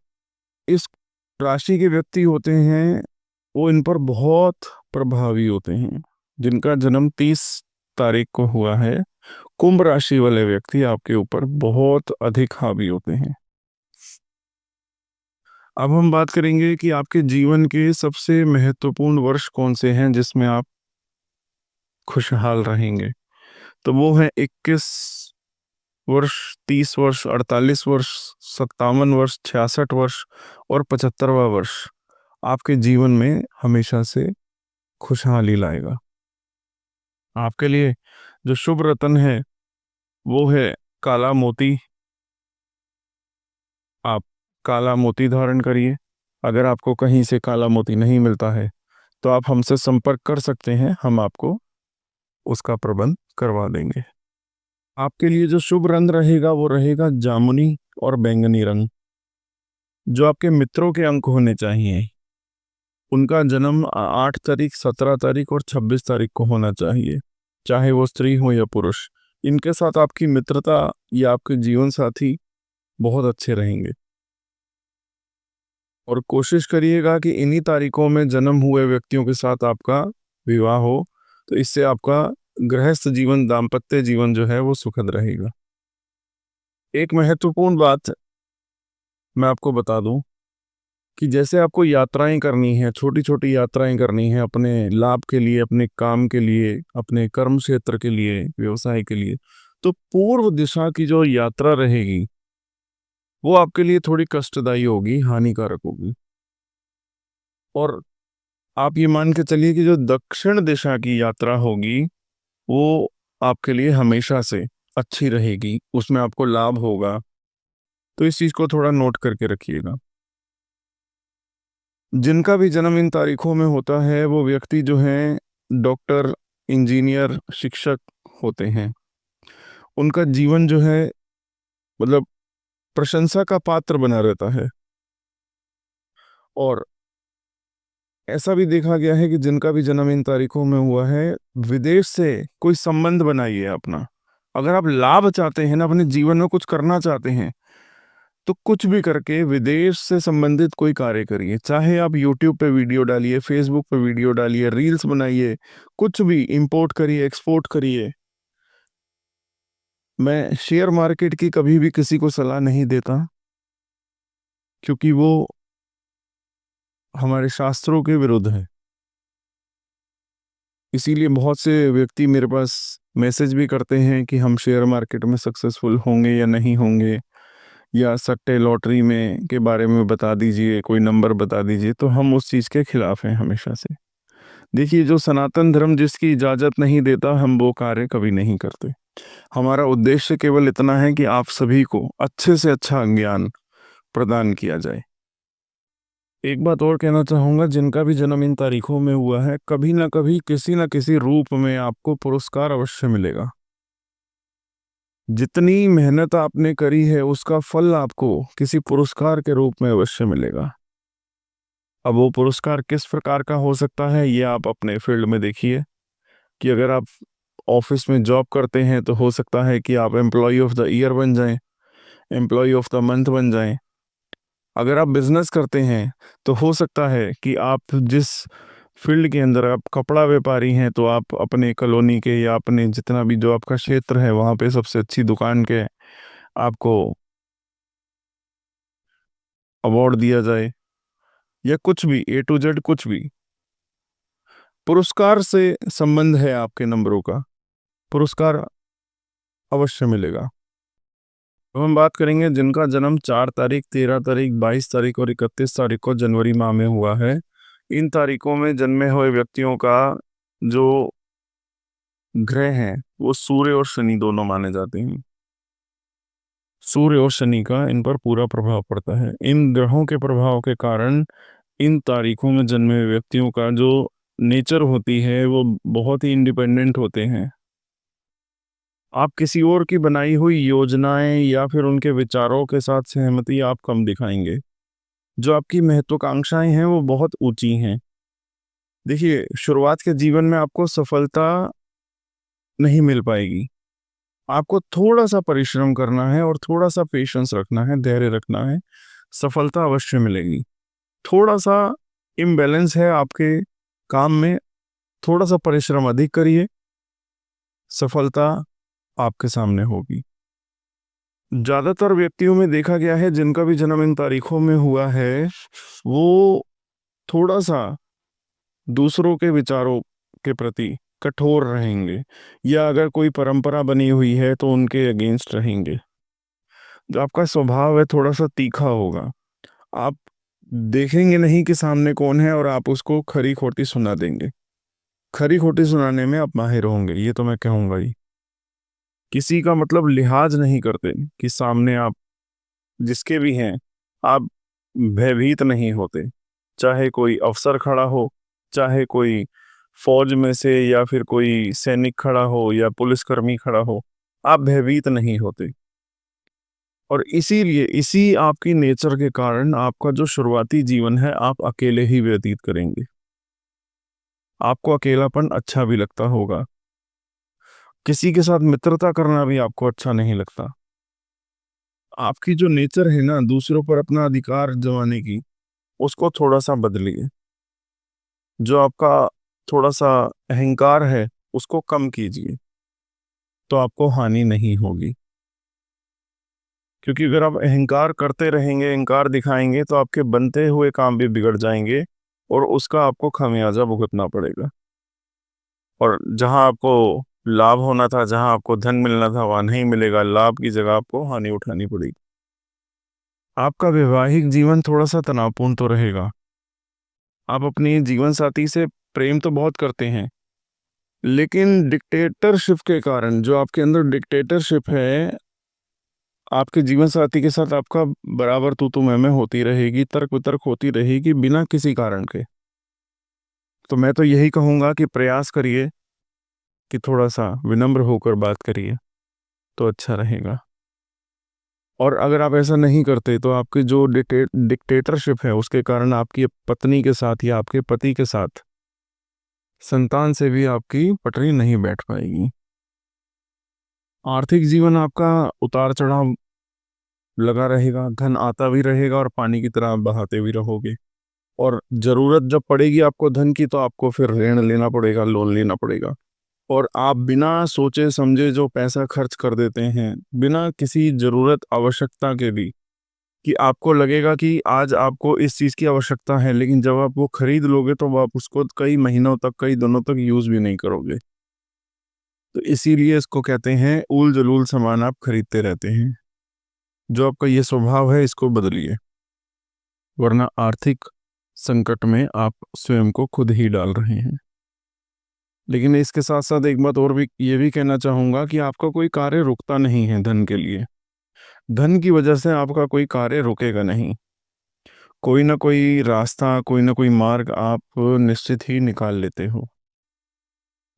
इस राशि के व्यक्ति होते हैं वो इन पर बहुत प्रभावी होते हैं। जिनका जन्म 30 तारीख को हुआ है, कुंभ राशि वाले व्यक्ति आपके ऊपर बहुत अधिक हावी होते हैं। अब हम बात करेंगे कि आपके जीवन के सबसे महत्वपूर्ण वर्ष कौन से हैं जिसमें आप खुशहाल रहेंगे। तो वो है 21 वर्ष, 30 वर्ष, 48 वर्ष, 57 वर्ष, 66 वर्ष और 75वां वर्ष आपके जीवन में हमेशा से खुशहाली लाएगा। आपके लिए जो शुभ रत्न है वो है काला मोती। आप काला मोती धारण करिए। अगर आपको कहीं से काला मोती नहीं मिलता है तो आप हमसे संपर्क कर सकते हैं, हम आपको उसका प्रबंध करवा देंगे। आपके लिए जो शुभ रंग रहेगा वो रहेगा जामुनी और बैंगनी रंग। जो आपके मित्रों के अंक होने चाहिए उनका जन्म 8 तारीख, 17 तारीख और 26 तारीख को होना चाहिए, चाहे वो स्त्री हो या पुरुष। इनके साथ आपकी मित्रता या आपके जीवन साथी बहुत अच्छे रहेंगे। और कोशिश करिएगा कि इन्हीं तारीखों में जन्म हुए व्यक्तियों के साथ आपका विवाह हो, तो इससे आपका गृहस्थ जीवन, दाम्पत्य जीवन जो है वो सुखद रहेगा। एक महत्वपूर्ण बात मैं आपको बता दूं कि जैसे आपको यात्राएं करनी है, छोटी छोटी यात्राएं करनी है अपने लाभ के लिए, अपने काम के लिए, अपने कर्म क्षेत्र के लिए, व्यवसाय के लिए, तो पूर्व दिशा की जो यात्रा रहेगी वो आपके लिए थोड़ी कष्टदायी होगी, हानिकारक होगी। और आप ये मान के चलिए कि जो दक्षिण दिशा की यात्रा होगी वो आपके लिए हमेशा से अच्छी रहेगी, उसमें आपको लाभ होगा। तो इस चीज को थोड़ा नोट करके रखिएगा। जिनका भी जन्म इन तारीखों में होता है वो व्यक्ति जो हैं डॉक्टर, इंजीनियर, शिक्षक होते हैं। उनका जीवन जो है मतलब प्रशंसा का पात्र बना रहता है। और ऐसा भी देखा गया है कि जिनका भी जन्म इन तारीखों में हुआ है, विदेश से कोई संबंध बनाइए अपना। अगर आप लाभ चाहते हैं ना, अपने जीवन में कुछ करना चाहते हैं, तो कुछ भी करके विदेश से संबंधित कोई कार्य करिए। चाहे आप यूट्यूब पे वीडियो डालिए, फेसबुक पे वीडियो डालिए, रील्स बनाइए, कुछ भी इंपोर्ट करिए, एक्सपोर्ट करिए। मैं शेयर मार्केट की कभी भी किसी को सलाह नहीं देता, क्योंकि वो हमारे शास्त्रों के विरुद्ध है। इसीलिए बहुत से व्यक्ति मेरे पास मैसेज भी करते हैं कि हम शेयर मार्केट में सक्सेसफुल होंगे या नहीं होंगे, या सट्टे लॉटरी में के बारे में बता दीजिए, कोई नंबर बता दीजिए। तो हम उस चीज़ के खिलाफ हैं हमेशा से। देखिए, जो सनातन धर्म जिसकी इजाज़त नहीं देता, हम वो कार्य कभी नहीं करते। हमारा उद्देश्य केवल इतना है कि आप सभी को अच्छे से अच्छा ज्ञान प्रदान किया जाए। एक बात और कहना चाहूँगा, जिनका भी जन्म इन तारीखों में हुआ है, कभी ना कभी किसी न किसी रूप में आपको पुरस्कार अवश्य मिलेगा। जितनी मेहनत आपने करी है उसका फल आपको किसी पुरस्कार के रूप में अवश्य मिलेगा। अब वो पुरस्कार किस प्रकार का हो सकता है ये आप अपने फील्ड में देखिए। कि अगर आप ऑफिस में जॉब करते हैं तो हो सकता है कि आप एम्प्लॉय ऑफ द ईयर बन जाएं, एम्प्लॉय ऑफ द मंथ बन जाएं। अगर आप बिजनेस करते हैं तो हो सकता है कि आप जिस फील्ड के अंदर आप कपड़ा व्यापारी हैं तो आप अपने कॉलोनी के या अपने जितना भी जो आपका क्षेत्र है वहाँ पे सबसे अच्छी दुकान के आपको अवार्ड दिया जाए, या कुछ भी A to Z कुछ भी पुरस्कार से संबंध है आपके नंबरों का, पुरस्कार अवश्य मिलेगा। तो हम बात करेंगे जिनका जन्म 4 तारीख, 13 तारीख, 22 तारीख और 31 तारीख को जनवरी माह में हुआ है। इन तारीखों में जन्मे हुए व्यक्तियों का जो ग्रह हैं वो सूर्य और शनि दोनों माने जाते हैं। सूर्य और शनि का इन पर पूरा प्रभाव पड़ता है। इन ग्रहों के प्रभाव के कारण इन तारीखों में जन्मे हुए व्यक्तियों का जो नेचर होती है वो बहुत ही इंडिपेंडेंट होते हैं। आप किसी और की बनाई हुई योजनाएं या फिर उनके विचारों के साथ सहमति आप कम दिखाएंगे। जो आपकी महत्वाकांक्षाएं हैं वो बहुत ऊंची हैं। देखिए, शुरुआत के जीवन में आपको सफलता नहीं मिल पाएगी। आपको थोड़ा सा परिश्रम करना है और थोड़ा सा पेशेंस रखना है, धैर्य रखना है, सफलता अवश्य मिलेगी। थोड़ा-सा इम्बैलेंस है आपके काम में, थोड़ा-सा परिश्रम अधिक करिए, सफलता आपके सामने होगी। ज़्यादातर व्यक्तियों में देखा गया है जिनका भी जन्म इन तारीखों में हुआ है, वो थोड़ा-सा दूसरों के विचारों के प्रति कठोर रहेंगे या अगर कोई परंपरा बनी हुई है तो उनके अगेंस्ट रहेंगे। जो आपका स्वभाव है थोड़ा-सा तीखा होगा। आप देखेंगे नहीं कि सामने कौन है और आप उसको खरी-खोटी सुना देंगे। खरी-खोटी सुनाने में आप माहिर होंगे, ये तो मैं कहूँगा ही। किसी का मतलब लिहाज़ नहीं करते कि सामने आप जिसके भी हैं, आप भयभीत नहीं होते। चाहे कोई अफ़सर खड़ा हो, चाहे कोई फ़ौज में से या फिर कोई सैनिक खड़ा हो या पुलिसकर्मी खड़ा हो, आप भयभीत नहीं होते। और इसीलिए इसी आपकी नेचर के कारण आपका जो शुरुआती जीवन है, आप अकेले ही व्यतीत करेंगे। आपको अकेलापन अच्छा भी लगता होगा। किसी के साथ मित्रता करना भी आपको अच्छा नहीं लगता। आपकी जो नेचर है ना दूसरों पर अपना अधिकार जमाने की, उसको थोड़ा-सा बदलिए। जो आपका थोड़ा-सा अहंकार है, उसको कम कीजिए, तो आपको हानि नहीं होगी। क्योंकि अगर आप अहंकार करते रहेंगे, अहंकार दिखाएँगे, तो आपके बनते हुए काम भी बिगड़ जाएँगे और उसका आपको खामियाज़ा भुगतना पड़ेगा। और जहाँ आपको लाभ होना था, जहाँ आपको धन मिलना था, वहाँ नहीं मिलेगा, लाभ की जगह आपको हानि उठानी पड़ेगी। आपका वैवाहिक जीवन थोड़ा-सा तनावपूर्ण तो रहेगा। आप अपनी जीवनसाथी से प्रेम तो बहुत करते हैं, लेकिन डिक्टेटरशिप के कारण जो आपके अंदर डिक्टेटरशिप है, आपके जीवनसाथी के साथ आपका बराबर तू-तू मैं-मैं होती रहेगी, तर्क-वितर्क होती रहेगी बिना किसी कारण के। तो मैं तो यही कहूँगा कि प्रयास करिए कि थोड़ा-सा विनम्र होकर बात करिए, तो अच्छा रहेगा। और अगर आप ऐसा नहीं करते तो आपकी जो डिक्टेटरशिप है उसके कारण आपकी पत्नी के साथ या आपके पति के साथ संतान से भी आपकी पटरी नहीं बैठ पाएगी। आर्थिक जीवन आपका उतार-चढ़ाव लगा रहेगा, धन आता भी रहेगा और पानी की तरह आप बहाते भी रहोगे। और ज़रूरत जब पड़ेगी आपको धन की तो आपको फिर ऋण लेना पड़ेगा, लोन लेना पड़ेगा। और आप बिना सोचे-समझे जो पैसा खर्च कर देते हैं, बिना किसी ज़रूरत आवश्यकता के भी कि आपको लगेगा कि आज आपको इस चीज़ की आवश्यकता है, लेकिन जब आप वो खरीद लोगे तो आप उसको कई महीनों तक, कई दिनों तक यूज़ भी नहीं करोगे। तो इसीलिए इसको कहते हैं ऊल-जलूल सामान आप खरीदते रहते हैं। जो आपका ये स्वभाव है इसको बदलिए, वरना आर्थिक संकट में आप स्वयं को खुद ही डाल रहे हैं। लेकिन इसके साथ-साथ एक बात और भी ये भी कहना चाहूँगा कि आपका कोई कार्य रुकता नहीं है धन के लिए। धन की वजह से आपका कोई कार्य रुकेगा नहीं। कोई ना कोई रास्ता, कोई ना कोई मार्ग आप निश्चित ही निकाल लेते हो।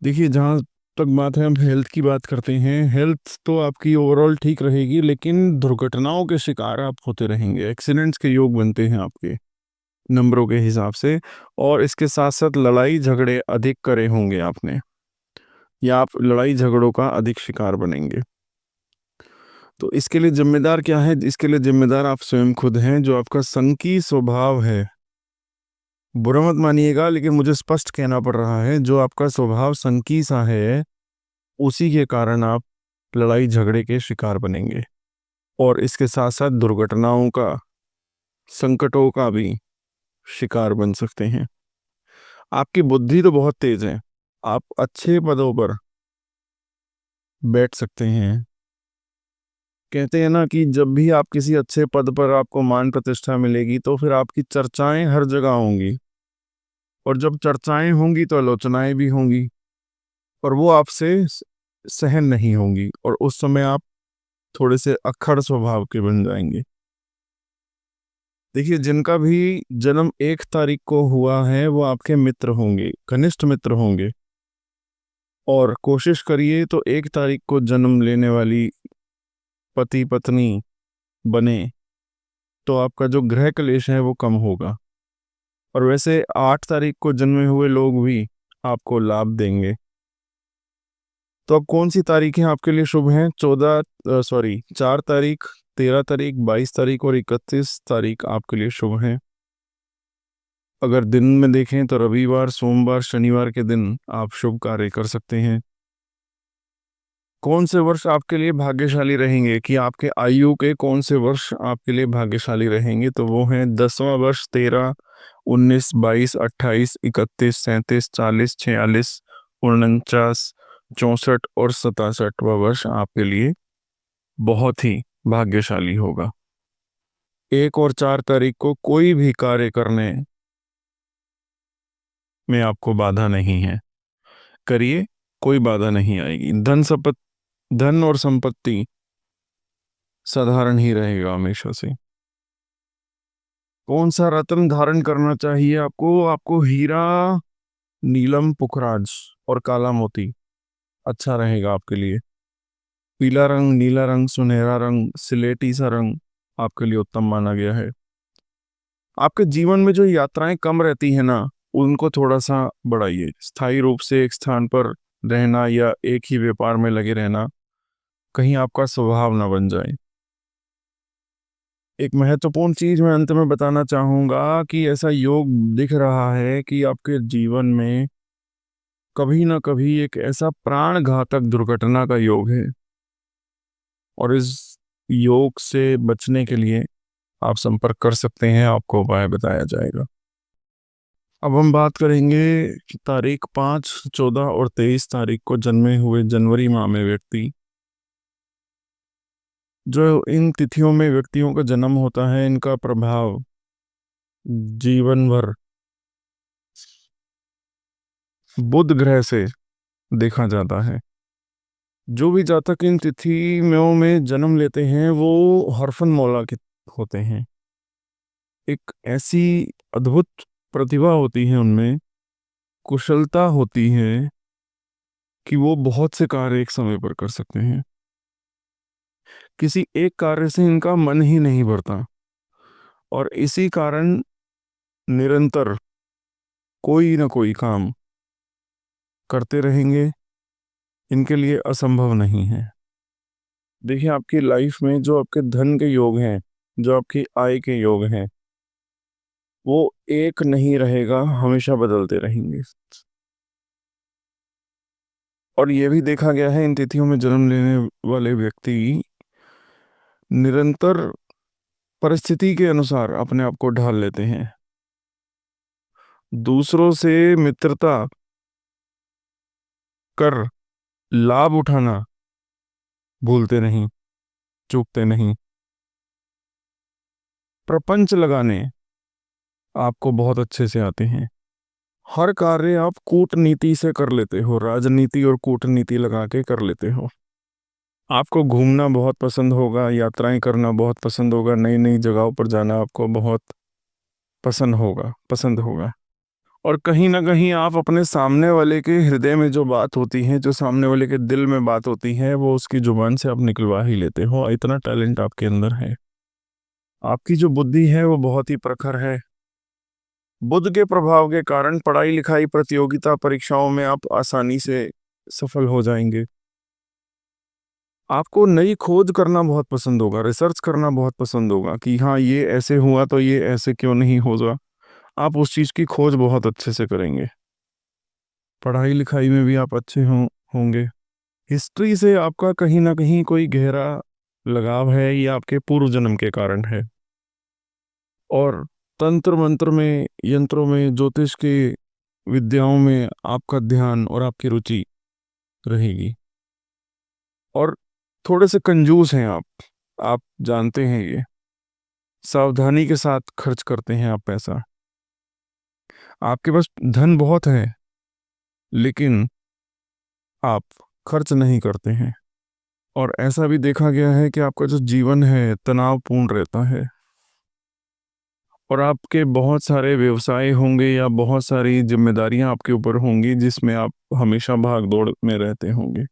देखिए, जहाँ तक बात है हम हेल्थ की बात करते हैं, हेल्थ तो आपकी ओवरऑल ठीक रहेगी लेकिन दुर्घटनाओं के शिकार आप होते रहेंगे, एक्सीडेंट्स के योग बनते हैं आपके, नंबरों के हिसाब से और इसके साथ-साथ लड़ाई-झगड़े अधिक करे होंगे आपने या आप लड़ाई-झगड़ों का अधिक शिकार बनेंगे। तो इसके लिए ज़िम्मेदार क्या है? इसके लिए ज़िम्मेदार आप स्वयं खुद हैं, जो आपका संकी स्वभाव है। बुरा मत मानिएगा लेकिन मुझे स्पष्ट कहना पड़ रहा है, जो आपका स्वभाव संकी सा है, उसी के कारण आप लड़ाई-झगड़े के शिकार बनेंगे और इसके साथ-साथ दुर्घटनाओं का, संकटों का भी शिकार बन सकते हैं। आपकी बुद्धि तो बहुत तेज़ है, आप अच्छे पदों पर बैठ सकते हैं। कहते हैं ना कि जब भी आप किसी अच्छे पद पर आपको मान प्रतिष्ठा मिलेगी, तो फिर आपकी चर्चाएँ हर जगह होंगी और जब चर्चाएँ होंगी तो आलोचनाएँ भी होंगी और वो आपसे सहन नहीं होंगी और उस समय आप थोड़े से अक्खड़ स्वभाव के बन जाएँगे। देखिए, जिनका भी जन्म 1 तारीख को हुआ है, वो आपके मित्र होंगे, घनिष्ठ मित्र होंगे और कोशिश करिए तो 1 तारीख को जन्म लेने वाली पति-पत्नी बने, तो आपका जो गृह क्लेश है, वो कम होगा और वैसे 8 तारीख को जन्मे हुए लोग भी आपको लाभ देंगे। तो अब कौन-सी तारीखें आपके लिए शुभ हैं? 4 तारीख, 13 तारीख, 22 तारीख और 31 तारीख आपके लिए शुभ हैं। अगर दिन में देखें तो रविवार, सोमवार, शनिवार के दिन आप शुभ कार्य कर सकते हैं। कौन से वर्ष आपके लिए भाग्यशाली रहेंगे, कि आपके आयु के कौन से वर्ष आपके लिए भाग्यशाली रहेंगे, तो वो हैं 10वां वर्ष, 13, 19, 22, 28, 31, 37, 40, 46, 49, 64 और 67वां वर्ष आपके लिए बहुत ही भाग्यशाली होगा। 1 और 4 तारीख को कोई भी कार्य करने में आपको बाधा नहीं है, करिए, कोई बाधा नहीं आएगी। धन और संपत्ति साधारण ही रहेगा हमेशा से। कौन सा रत्न धारण करना चाहिए आपको? आपको हीरा, नीलम, पुखराज और काला मोती अच्छा रहेगा आपके लिए। पीला रंग, नीला रंग, सुनहरा रंग, सिलेटी सा रंग आपके लिए उत्तम माना गया है। आपके जीवन में जो यात्राएं कम रहती है ना, उनको थोड़ा सा बढ़ाइए। स्थायी रूप से एक स्थान पर रहना या एक ही व्यापार में लगे रहना कहीं आपका स्वभाव ना बन जाए। एक महत्वपूर्ण चीज मैं अंत में बताना चाहूंगा कि ऐसा योग दिख रहा है कि आपके जीवन में कभी ना कभी एक ऐसा प्राण घातक दुर्घटना का योग है, और इस योग से बचने के लिए आप संपर्क कर सकते हैं, आपको उपाय बताया जाएगा। अब हम बात करेंगे कि तारीख 5, 14 और 23 तारीख को जन्मे हुए जनवरी माह में व्यक्ति, जो इन तिथियों में व्यक्तियों का जन्म होता है, इनका प्रभाव जीवन भर बुध ग्रह से देखा जाता है। जो भी जातक इन तिथियों में जन्म लेते हैं वो हरफन मौला के होते हैं। एक ऐसी अद्भुत प्रतिभा होती है उनमें, कुशलता होती है कि वो बहुत से कार्य एक समय पर कर सकते हैं। किसी एक कार्य से इनका मन ही नहीं भरता, और इसी कारण निरंतर कोई ना कोई काम करते रहेंगे, इनके लिए असंभव नहीं है। देखिए, आपकी लाइफ में जो आपके धन के योग हैं, जो आपकी आय के योग हैं, वो एक नहीं रहेगा, हमेशा बदलते रहेंगे। और ये भी देखा गया है, इन तिथियों में जन्म लेने वाले व्यक्ति निरंतर परिस्थिति के अनुसार अपने आप को ढाल लेते हैं। दूसरों से मित्रता कर लाभ उठाना भूलते नहीं, चूकते नहीं। प्रपंच लगाने आपको बहुत अच्छे से आते हैं। हर कार्य आप कूटनीति से कर लेते हो, राजनीति और कूटनीति लगा के कर लेते हो। आपको घूमना बहुत पसंद होगा, यात्राएं करना बहुत पसंद होगा, नई नई जगहों पर जाना आपको बहुत पसंद होगा। और कहीं ना कहीं आप अपने सामने वाले के हृदय में जो बात होती है, जो सामने वाले के दिल में बात होती है, वो उसकी जुबान से आप निकलवा ही लेते हो। इतना टैलेंट आपके अंदर है। आपकी जो बुद्धि है वो बहुत ही प्रखर है। बुध के प्रभाव के कारण पढ़ाई लिखाई, प्रतियोगिता परीक्षाओं में आप आसानी से सफल हो जाएंगे। आपको नई खोज करना बहुत पसंद होगा, रिसर्च करना बहुत पसंद होगा कि हाँ, ये ऐसे हुआ तो ये ऐसे क्यों नहीं होगा। आप उस चीज़ की खोज बहुत अच्छे से करेंगे। पढ़ाई लिखाई में भी आप अच्छे होंगे। हिस्ट्री से आपका कहीं ना कहीं कोई गहरा लगाव है, ये आपके पूर्व जन्म के कारण है। और तंत्र मंत्र में, यंत्रों में, ज्योतिष के विद्याओं में आपका ध्यान और आपकी रुचि रहेगी। और थोड़े से कंजूस हैं आप जानते हैं ये। सावधानी के साथ खर्च करते हैं आप पैसा। आपके पास धन बहुत है, लेकिन आप खर्च नहीं करते हैं। और ऐसा भी देखा गया है कि आपका जो जीवन है तनावपूर्ण रहता है, और आपके बहुत सारे व्यवसाय होंगे या बहुत सारी जिम्मेदारियां आपके ऊपर होंगी, जिसमें आप हमेशा भाग दौड़ में रहते होंगे।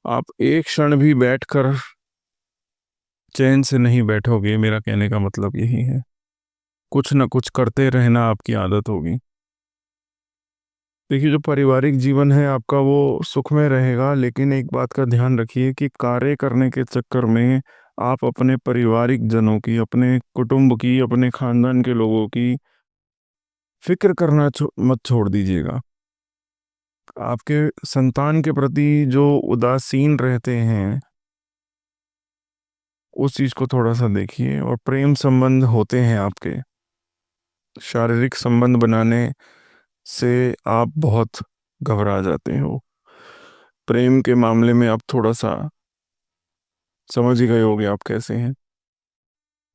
आप एक क्षण भी बैठकर चैन से नहीं बैठोगे, मेरा कहने का मतलब यही है। कुछ न कुछ करते रहना आपकी आदत होगी। देखिए, जो पारिवारिक जीवन है आपका वो सुखमय रहेगा, लेकिन एक बात का ध्यान रखिए कि कार्य करने के चक्कर में आप अपने पारिवारिक जनों की, अपने कुटुंब की, अपने खानदान के लोगों की फिक्र करना मत छोड़ दीजिएगा। आपके संतान के प्रति जो उदासीन रहते हैं उस चीज को थोड़ा सा देखिए। और प्रेम संबंध होते हैं आपके, शारीरिक संबंध बनाने से आप बहुत घबरा जाते हो। प्रेम के मामले में आप थोड़ा सा समझ ही गए होगे आप कैसे हैं।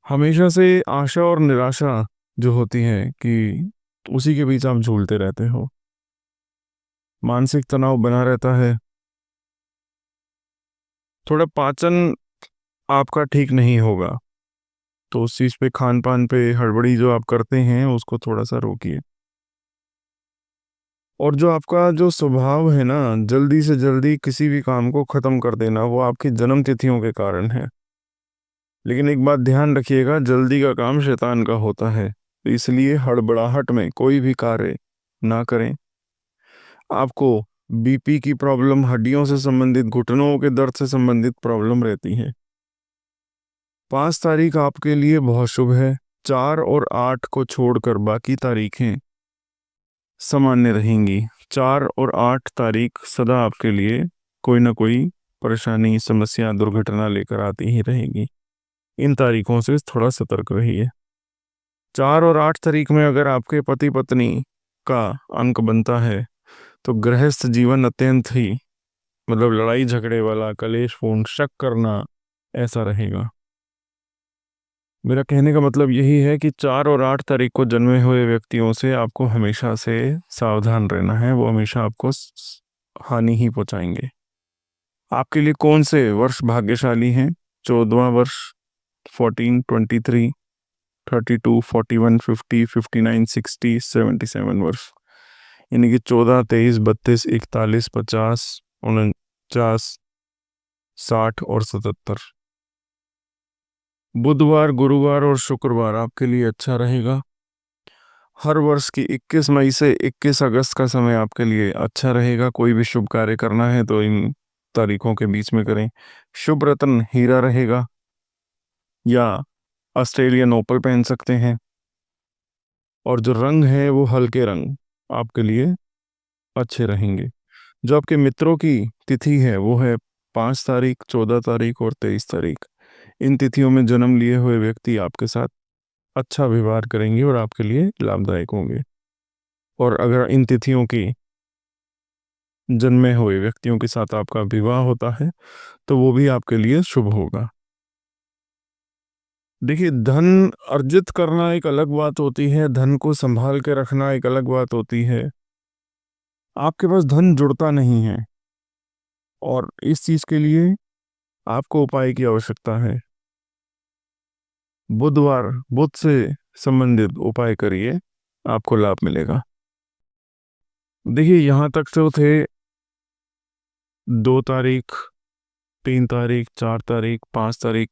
हमेशा से आशा और निराशा जो होती है कि उसी के बीच आप झूलते रहते हो। मानसिक तनाव बना रहता है। थोड़ा पाचन आपका ठीक नहीं होगा, तो उस चीज़ पे, खान पान पे हड़बड़ी जो आप करते हैं उसको थोड़ा सा रोकिए। और जो आपका जो स्वभाव है ना, जल्दी से जल्दी किसी भी काम को ख़त्म कर देना, वो आपकी जन्म तिथियों के कारण है। लेकिन एक बात ध्यान रखिएगा, जल्दी का काम शैतान का होता है, तो इसलिए हड़बड़ाहट में कोई भी कार्य ना करें। आपको बीपी की प्रॉब्लम, हड्डियों से संबंधित, घुटनों के दर्द से संबंधित प्रॉब्लम रहती है। 5 तारीख आपके लिए बहुत शुभ है। 4 और 8 को छोड़कर बाकी तारीखें सामान्य रहेंगी। 4 और 8 तारीख सदा आपके लिए कोई ना कोई परेशानी, समस्या, दुर्घटना लेकर आती ही रहेगी। इन तारीखों से थोड़ा सतर्क रहिए। 4 और 8 तारीख में अगर आपके पति पत्नी का अंक बनता है तो गृहस्थ जीवन अत्यंत ही, मतलब लड़ाई झगड़े वाला, कलेशपूर्ण, शक करना, ऐसा रहेगा। मेरा कहने का मतलब यही है कि 4 और 8 तारीख को जन्मे हुए व्यक्तियों से आपको हमेशा से सावधान रहना है। वो हमेशा आपको हानि ही पहुंचाएंगे। आपके लिए कौन से वर्ष भाग्यशाली हैं? 14वां वर्ष, 14, 23, 32, 41, 50, 59, 60, 77 वर्ष, यानी कि 14, 23, 32, 41, 50, 49, 60 और 77। बुधवार, गुरुवार और शुक्रवार आपके लिए अच्छा रहेगा। हर वर्ष की 21 मई से 21 अगस्त का समय आपके लिए अच्छा रहेगा। कोई भी शुभ कार्य करना है तो इन तारीखों के बीच में करें। शुभ रत्न हीरा रहेगा, या ऑस्ट्रेलियन ओपल पहन सकते हैं। और जो रंग है वो हल्के रंग आपके लिए अच्छे रहेंगे। जो आपके मित्रों की तिथि है वो है 5 तारीख, 14 तारीख और 23 तारीख। इन तिथियों में जन्म लिए हुए व्यक्ति आपके साथ अच्छा व्यवहार करेंगे और आपके लिए लाभदायक होंगे। और अगर इन तिथियों की जन्मे हुए व्यक्तियों के साथ आपका विवाह होता है तो वो भी आपके लिए शुभ होगा। देखिए, धन अर्जित करना एक अलग बात होती है, धन को संभाल के रखना एक अलग बात होती है। आपके पास धन जुड़ता नहीं है और इस चीज के लिए आपको उपाय की आवश्यकता है। बुधवार, बुध से संबंधित उपाय करिए, आपको लाभ मिलेगा। देखिए, यहाँ तक तो थे 2 तारीख, 3 तारीख, 4 तारीख, 5 तारीख,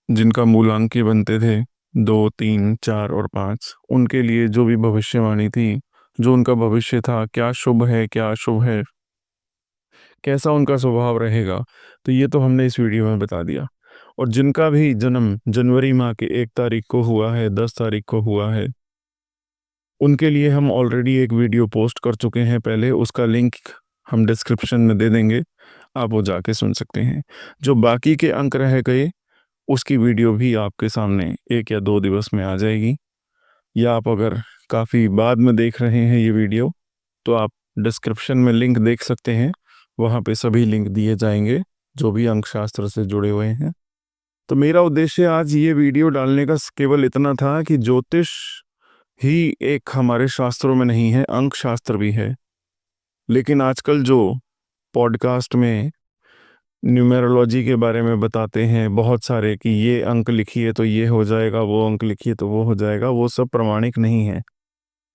जिनका मूलांक ही बनते थे 2, 3, 4 और 5। उनके लिए जो भी भविष्यवाणी थी, जो उनका भविष्य था, क्या शुभ है क्या अशुभ है, कैसा उनका स्वभाव रहेगा, तो ये तो हमने इस वीडियो में बता दिया। और जिनका भी जन्म जनवरी माह के 1 तारीख को हुआ है, 10 तारीख को हुआ है, उनके लिए हम ऑलरेडी एक वीडियो पोस्ट कर चुके हैं पहले। उसका लिंक हम डिस्क्रिप्शन में दे देंगे, आप वो जाके सुन सकते हैं। जो बाकी के अंक रह गए उसकी वीडियो भी आपके सामने 1 या 2 दिवस में आ जाएगी। या आप अगर काफ़ी बाद में देख रहे हैं ये वीडियो तो आप डिस्क्रिप्शन में लिंक देख सकते हैं, वहाँ पे सभी लिंक दिए जाएंगे जो भी अंक शास्त्र से जुड़े हुए हैं। तो मेरा उद्देश्य आज ये वीडियो डालने का केवल इतना था कि ज्योतिष ही एक हमारे शास्त्रों में नहीं है, अंक शास्त्र भी है। लेकिन आजकल जो पॉडकास्ट में न्यूमेरोलॉजी के बारे में बताते हैं बहुत सारे कि ये अंक लिखिए तो ये हो जाएगा, वो अंक लिखिए तो वो हो जाएगा, वो सब प्रामाणिक नहीं है।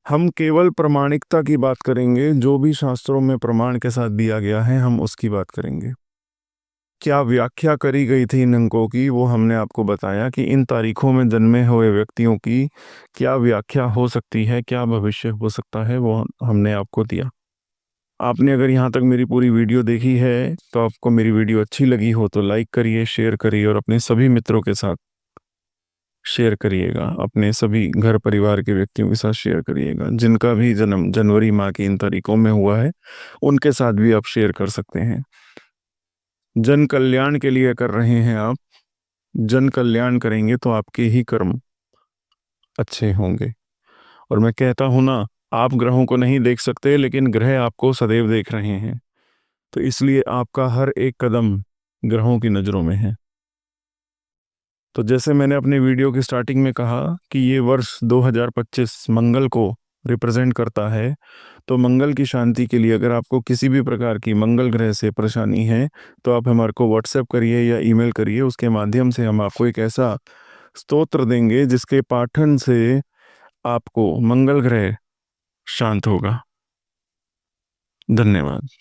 हम केवल प्रामाणिकता की बात करेंगे, जो भी शास्त्रों में प्रमाण के साथ दिया गया है हम उसकी बात करेंगे। क्या व्याख्या करी गई थी इन अंकों की वो हमने आपको बताया कि इन तारीखों में जन्मे हुए व्यक्तियों की क्या व्याख्या हो सकती है, क्या भविष्य हो सकता है, वो हमने आपको दिया। आपने अगर यहाँ तक मेरी पूरी वीडियो देखी है तो आपको मेरी वीडियो अच्छी लगी हो तो लाइक करिए, शेयर करिए और अपने सभी मित्रों के साथ शेयर करिएगा, अपने सभी घर परिवार के व्यक्तियों के साथ शेयर करिएगा। जिनका भी जन्म जनवरी माह की इन तारीखों में हुआ है उनके साथ भी आप शेयर कर सकते हैं। जन कल्याण के लिए कर रहे हैं आप, जन कल्याण करेंगे तो आपके ही कर्म अच्छे होंगे। और मैं कहता हूं ना, आप ग्रहों को नहीं देख सकते लेकिन ग्रह आपको सदैव देख रहे हैं, तो इसलिए आपका हर एक कदम ग्रहों की नज़रों में है। तो जैसे मैंने अपने वीडियो की स्टार्टिंग में कहा कि ये वर्ष 2025 मंगल को रिप्रेजेंट करता है, तो मंगल की शांति के लिए अगर आपको किसी भी प्रकार की मंगल ग्रह से परेशानी है तो आप हमारे को व्हाट्सएप करिए या ईमेल करिए, उसके माध्यम से हम आपको एक ऐसा स्तोत्र देंगे जिसके पाठन से आपको मंगल ग्रह शांत होगा। धन्यवाद।